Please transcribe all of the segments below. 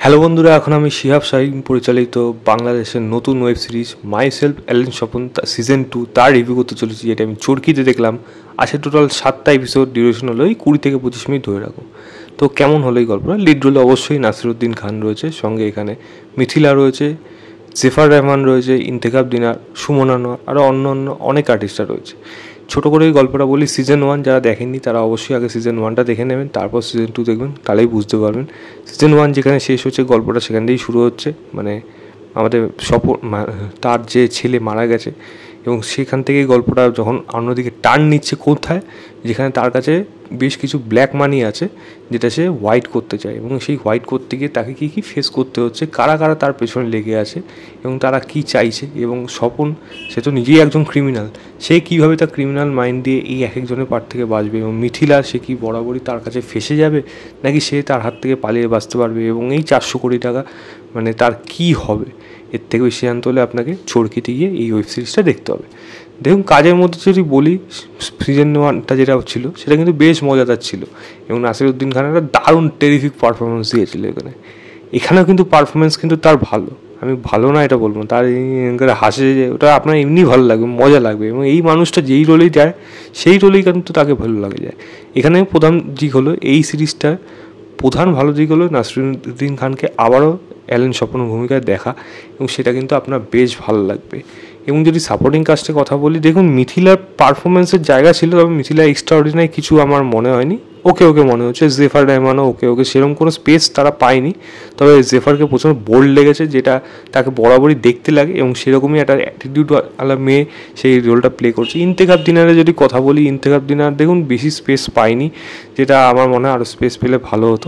Hello বন্ধুরা, এখন আমি শিহাব শাহীন পরিচালিত বাংলাদেশের নতুন web series myself Allen Swapan season 2 তার রিভিউ করতে চলেছি, যেটা আমি চরকিতে দেখলাম। আছে টোটাল 7টা এপিসোড, ডিউরেশন হলো এই 20 থেকে 25 মিনিট ধরে রাখো। তো কেমন হলো এই গল্পটা? লিড রোলে অবশ্যই নাসিরুদ্দিন খান রয়েছে, সঙ্গে এখানে মিথিলা রয়েছে, জেফার রহমান রয়েছে, ইন্তেখাব দিনার, সুমন আনোয়ার, আরও অন্য অন্য অনেক আর্টিস্টরা রয়েছে। ছোটো করে এই গল্পটা বলি, সিজন 1 যারা দেখেননি তারা অবশ্যই আগে সিজন 1টা দেখে নেবেন, তারপর সিজন 2 দেখবেন, তাহলেই বুঝতে পারবেন। সিজন 1 যেখানে শেষ হচ্ছে, গল্পটা সেখান থেকেই শুরু হচ্ছে। মানে আমাদের তার যে ছেলে মারা গেছে, এবং সেখান থেকেই গল্পটা যখন অন্যদিকে টার্ন নিচ্ছে কোথায়, যেখানে তার কাছে বেশ কিছু ব্ল্যাক মানি আছে যেটা সে হোয়াইট করতে চায়, এবং সেই হোয়াইট করতে গিয়ে তাকে কী কী ফেস করতে হচ্ছে, কারা কারা তার পেছনে লেগে আছে এবং তারা কী চাইছে। এবং স্বপন, সে তো নিজেই একজন ক্রিমিনাল, সে কীভাবে তার ক্রিমিনাল মাইন্ড দিয়ে এই এক একজনের পার থেকে বাঁচবে, এবং মিথিলা সে কি বরাবরই তার কাছে ফেসে যাবে, নাকি সে তার হাত থেকে পালিয়ে বাঁচতে পারবে, এবং এই 400 কোটি টাকা মানে তার কী হবে। এর থেকে বেশি জানতে হলে আপনাকে চরকিতে গিয়ে এই ওয়েব সিরিজটা দেখতে হবে। দেখুন, কাজের মধ্যে যদি বলি, সিজন 1টা যেটা ছিল সেটা কিন্তু বেশ মজাদার ছিল, এবং নাসিরুদ্দিন খান একটা দারুণ টেরিফিক পারফরমেন্স দিয়েছিল এখানেও কিন্তু পারফরমেন্স কিন্তু তার ভালো, আমি ভালো না এটা বলবো, তার হাসে ওটা আপনার এমনি ভালো লাগবে, মজা লাগবে, এবং এই মানুষটা যেই রোলেই যায় সেই রোলেই কিন্তু তাকে ভালো লাগে যায়। এখানে প্রধান দিক হলো, এই সিরিজটার প্রধান ভালো দিক হলো নাসিরুদ্দিন খানকে আবারও অ্যালেন স্বপনের ভূমিকায় দেখা, এবং সেটা কিন্তু আপনার বেশ ভালো লাগবে। এবং যদি সাপোর্টিং কাস্টের কথা বলি, দেখুন মিথিলার পারফরমেন্সের জায়গা ছিল, তবে মিথিলা এক্সট্রাঅর্ডিনারি কিছু আমার মনে হয়নি, ওকে ওকে মনে হচ্ছে। জেফার রহমানও ওকে ওকে, সেরকম কোনো স্পেস তারা পায়নি, তবে জেফারকে প্রচণ্ড বোল্ড লেগেছে, যেটা তাকে বরাবরই দেখতে লাগে, এবং সেরকমই একটা অ্যাটিটিউড আলা মেয়ে সেই রোলটা প্লে করছে। ইন্তেখাব দিনারে যদি কথা বলি, ইন্তেখাব দিনার দেখুন বেশি স্পেস পায়নি, যেটা আমার মনে হয় আরও স্পেস পেলে ভালো হতো,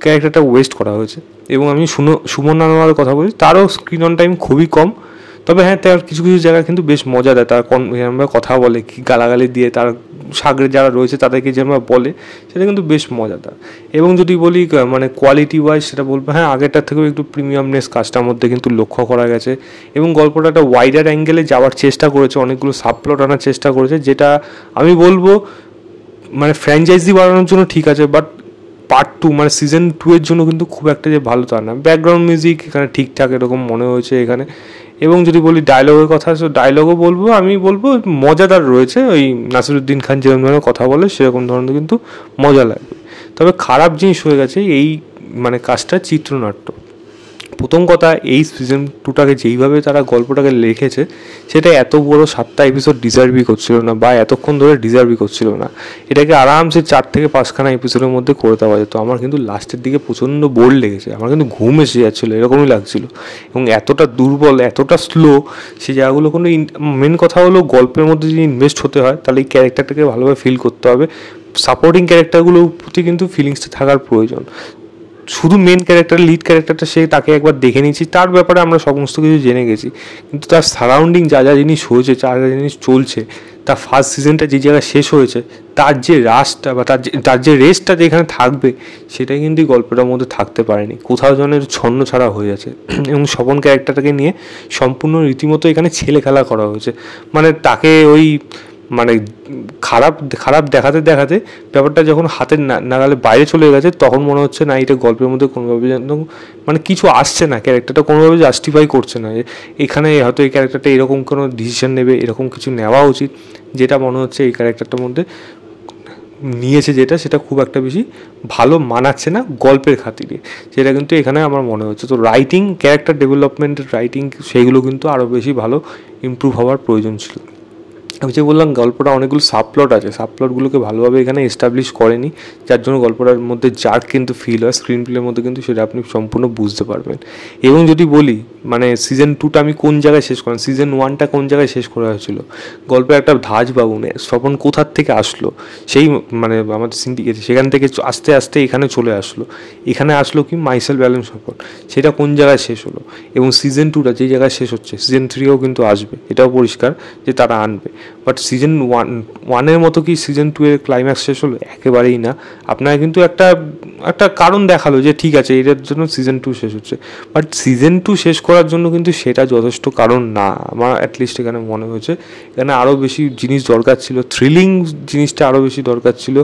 ক্যারেক্টারটা ওয়েস্ট করা হয়েছে। এবং আমি সুমন আনোয়ারের কথা বলি, তারও স্ক্রিন অন টাইম খুবই কম, তবে হ্যাঁ তার কিছু কিছু জায়গায় কিন্তু বেশ মজা দেয়, তার যেরকমভাবে কথা বলে, কি গালাগালি দিয়ে তার সাগরে যারা রয়েছে তাদেরকে যেরকমভাবে বলে, সেটা কিন্তু বেশ মজাদার। এবং যদি বলি মানে কোয়ালিটি ওয়াইজ, সেটা বলবো হ্যাঁ আগেরটার থেকেও একটু প্রিমিয়ামনেস কাজটার মধ্যে কিন্তু লক্ষ্য করা গেছে, এবং গল্পটা একটা ওয়াইডার অ্যাঙ্গেলে যাওয়ার চেষ্টা করেছে, অনেকগুলো সাবপ্লট আনার চেষ্টা করেছে, যেটা আমি বলবো মানে ফ্র্যাঞ্চাইজি বাড়ানোর জন্য ঠিক আছে, বাট পার্ট 2 মানে সিজন 2 এর জন্য কিন্তু খুব একটা যে ভালো তা না। ব্যাকগ্রাউন্ড মিউজিক এখানে ঠিকঠাক এরকম মনে হয়েছে এখানে। এবং যদি বলি ডায়লগের কথা, তো ডায়লগও বলবো, আমি বলবো মজাদার রয়েছে, ওই নাসিরুদ্দিন খান যেরকম ধরনের কথা বলে সেরকম ধরনের কিন্তু মজা লাগবে। তবে খারাপ জিনিস হয়ে গেছে এই মানে কাজটা চিত্রনাট্য। প্রথম কথা, এই সিজন 2টাকে যেইভাবে তারা গল্পটাকে লিখেছে, সেটা এত বড় 7টা এপিসোড ডিজার্ভই করছিল না, বা এতক্ষণ ধরে ডিজার্ভই করছিল না। এটাকে আরামসে 4 থেকে 5খানা এপিসোডের মধ্যে করে দেওয়া যেত। আমার কিন্তু লাস্টের দিকে প্রচণ্ড বোর লেগেছে, আমার কিন্তু ঘুম এসে যাচ্ছিলো, এরকমই লাগছিল, এবং এতটা দুর্বল, এতটা স্লো সেই জায়গাগুলো। কোনো মেন কথা হলো, গল্পের মধ্যে যদি ইনভেস্ট হতে হয় তাহলে এই ক্যারেক্টারটাকে ভালোভাবে ফিল করতে হবে, সাপোর্টিং ক্যারেক্টারগুলোর প্রতি কিন্তু ফিলিংসটা থাকার প্রয়োজন। শুধু মেন ক্যারেক্টার, লিড ক্যারেক্টারটা, সে তাকে একবার দেখে নিয়েছি, তার ব্যাপারে আমরা সমস্ত কিছু জেনে গেছি, কিন্তু তার সারাউন্ডিং যা যা জিনিস হয়েছে, যা যা জিনিস চলছে, তার ফার্স্ট সিজনটা যে জায়গায় শেষ হয়েছে, তার যে রাশটা বা তার যে রেসটা যেখানে থাকবে, সেটাই কিন্তু গল্পটার মধ্যে থাকতে পারেনি, কোথাও যেন ছন্ন ছাড়া হয়ে আছে। এবং স্বপন ক্যারেক্টারটাকে নিয়ে সম্পূর্ণ রীতিমতো এখানে ছেলে খেলা করা হয়েছে, মানে তাকে ওই মানে খারাপ খারাপ দেখাতে দেখাতে ব্যাপারটা যখন হাতের নাগালে বাইরে চলে গেছে, তখন মনে হচ্ছে না এটা গল্পের মধ্যে কোনোভাবে যেন মানে কিছু আসছে না, ক্যারেক্টারটা কোনোভাবে জাস্টিফাই করছে না, এখানে হয়তো এই ক্যারেক্টারটা এরকম কোনো ডিসিশন নেবে, এরকম কিছু নেওয়া উচিত, যেটা মনে হচ্ছে এই ক্যারেক্টারটার মধ্যে নিয়েছে, যেটা সেটা খুব একটা বেশি ভালো মানাচ্ছে না গল্পের খাতিরে, সেটা কিন্তু এখানে আমার মনে হচ্ছে। তো রাইটিং, ক্যারেক্টার ডেভেলপমেন্টের রাইটিং, সেইগুলো কিন্তু আরও বেশি ভালো ইমপ্রুভ হওয়ার প্রয়োজন ছিল। আমি যে বললাম গল্পটা অনেকগুলো সাবপ্লট আছে, সাবপ্লটগুলোকে ভালোভাবে এখানে এস্টাবলিশ করেনি, যার জন্য গল্পটার মধ্যে যার কিন্তু ফিল হয় স্ক্রিন প্লের মধ্যে, কিন্তু সেটা আপনি সম্পূর্ণ বুঝতে পারবেন। এবং যদি বলি মানে সিজন 2টা আমি কোন জায়গায় শেষ করলাম, সিজন 1টা কোন জায়গায় শেষ করা হয়েছিল, গল্পের একটা ধাঁচ বা স্বপন কোথার থেকে আসলো, সেই মানে আমাদের সিন্ডিকেট সেখান থেকে আস্তে আস্তে এখানে চলে আসলো, এখানে আসলো কি মাইসেলফ অ্যালেন স্বপন, সেটা কোন জায়গায় শেষ হলো, এবং সিজন 2টা যেই জায়গায় শেষ হচ্ছে, সিজন 3ও কিন্তু আসবে, এটাও পরিষ্কার যে তারা আনবে। বাট সিজন ওয়ানের মতো কি সিজন 2 এর ক্লাইম্যাক্স শেষ হলো? একেবারেই না। আপনার কিন্তু একটা কারণ দেখালো যে ঠিক আছে এটার জন্য সিজন 2 শেষ হচ্ছে, বাট সিজন 2 শেষ করার জন্য কিন্তু সেটা যথেষ্ট কারণ না আমার অ্যাটলিস্ট এখানে মনে হয়েছে। এখানে আরও বেশি জিনিস দরকার ছিল, থ্রিলিং জিনিসটা আরও বেশি দরকার ছিল,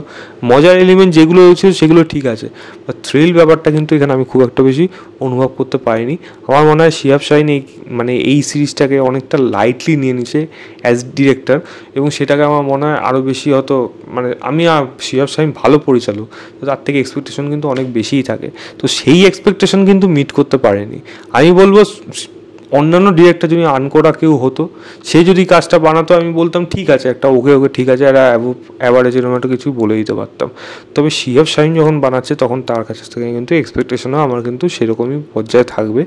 মজার এলিমেন্ট যেগুলো হয়েছিল সেগুলো ঠিক আছে, বাট থ্রিল ব্যাপারটা কিন্তু এখানে আমি খুব একটা বেশি অনুভব করতে পারিনি। আমার মনে হয় শিহাব শাহিন এই সিরিজটাকে অনেকটা লাইটলি নিয়ে নিছে অ্যাজ ডিরেক্টর, এবং সেটাকে আমার মনে হয় আরও বেশি হয়তো শিহাব শাহিন ভালো পরিচালক, তো তার থেকে এক্সপেকটেশন কিন্তু অনেক বেশিই থাকে, তো সেই এক্সপেকটেশন কিন্তু মিট করতে পারেনি। আমি বলবো অন্যান্য ডিরেক্টর যদি আনকোরা কেউ হতো, সে যদি কাজটা বানাতো আমি বলতাম ঠিক আছে, একটা ওকে ঠিক আছে, একটা অ্যাভারেজ এরকম একটা কিছু বলে দিতে পারতাম। তবে শিহাব শাহিন যখন বানাচ্ছে তখন তার কাছ থেকে কিন্তু এক্সপেকটেশনও আমার কিন্তু সেরকমই পর্যায়ে থাকবে,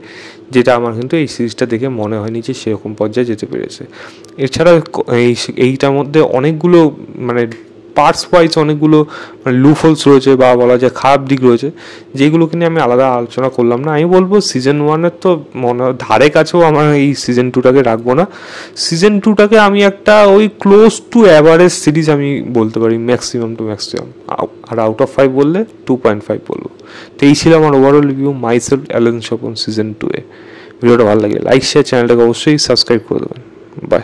যেটা আমার কিন্তু এই সিরিজটা দেখে মনে হয়নি যে সেরকম পর্যায়ে যেতে পেরেছে। এছাড়া এইটার মধ্যে অনেকগুলো পার্টস ওয়াইজ অনেকগুলো লুফোলস রয়েছে বা বলা যায় খারাপ দিক রয়েছে, যেগুলোকে নিয়ে আমি আলাদা আলোচনা করলাম না। আমি বলবো সিজন 1-এর তো ধারে কাছেও আমার এই সিজন 2টাকে রাখবো না। সিজন 2টাকে আমি একটা ওই ক্লোজ টু অ্যাভারেজ সিরিজ আমি বলতে পারি, ম্যাক্সিমাম টু ম্যাক্সিমাম, আর আউট অফ 5 বললে 2.5 বলবো। তো এই ছিল আমার overall review myself Allen Swapan season 2-এ। ভিডিওটা ভালো লাগে লাইক শেয়ার, চ্যানেলটাকে অবশ্যই সাবস্ক্রাইব করে দেবেন। বাই।